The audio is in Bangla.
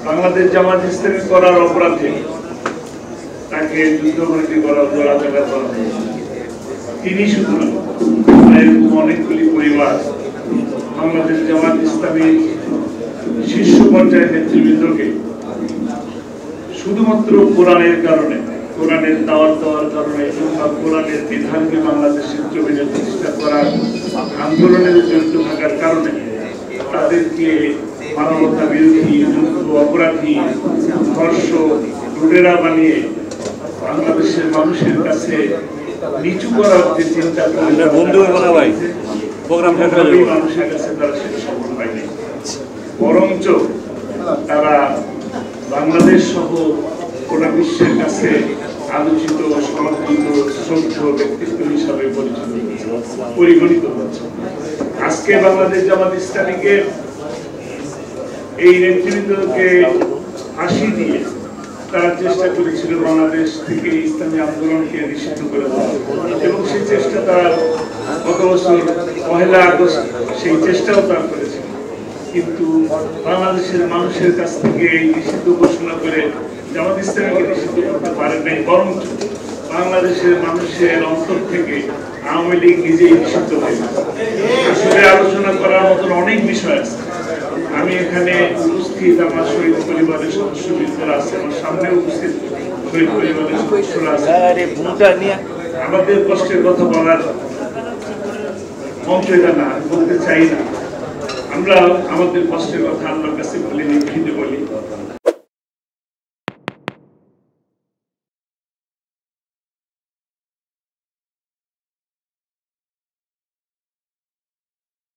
বাংলাদেশ জামাত ইসলামী করার অপরাধে তাকে যুদ্ধবন্দী করা জোড়াজোড়া করা হয়েছে। তিনি শুধু এরকম অনেকগুলি পরিবার বাংলাদেশ জামাত ইসলামীর শীর্ষ পর্যায়ের নেতৃবৃন্দকে শুধুমাত্র কোরআনের কারণে, কোরআনের দাওয়াত দেওয়ার কারণে কিংবা কোরআনের বিধানকে বাংলাদেশের জমিনে প্রতিষ্ঠা করার আন্দোলনের জড়িত থাকার কারণে তাদেরকে মানবতা বিরোধী, যুদ্ধ অপরাধী, ধর্ষক, লুটেরা বানিয়ে বাংলাদেশের মানুষের কাছে নিচু করার যে চিন্তা মানুষের কাছে তারা সেটা সফল হয়নি। বরঞ্চ তারা বাংলাদেশ সহ গোটা বিশ্বের কাছে আলোচিত, সমর্থিত, শ্রদ্ধ ব্যক্তিত্ব হিসাবে পরিগণিত হচ্ছে। আজকে বাংলাদেশ জামাত ইসলামীকে এই নেতৃবৃন্দকে ফাঁসি দিয়ে তারা চেষ্টা করেছিল বাংলাদেশ থেকে ইসলামী আন্দোলনকে নিষিদ্ধ করে দেওয়া, এবং সেই চেষ্টা তারা গত বছর 1 আগস্ট সেই চেষ্টাও তারা করেছিল। কিন্তু বাংলাদেশের মানুষের কাছ থেকে এই নিষিদ্ধ ঘোষণা করে জামাত ইসলামীকে নিষিদ্ধ করতে পারে নাই, বরং বাংলাদেশের মানুষের অন্তর থেকে আওয়ামী লীগ নিজেই নিষিদ্ধ হয়েছে। আসলে আলোচনা করার মতন অনেক বিষয় আছে। আমি এখানে উপস্থিত আমার শহীদ পরিবারের সদস্যবৃন্দরা আছে, আমার সামনে উপস্থিত শহীদ পরিবারের সদস্যরা আছে। আমাদের কষ্টের কথা বলার মঞ্চ এটা না, বলতে চাই না। আমরা আমাদের কষ্টের কথা আল্লাহর কাছে বলি, লিখিত বলি।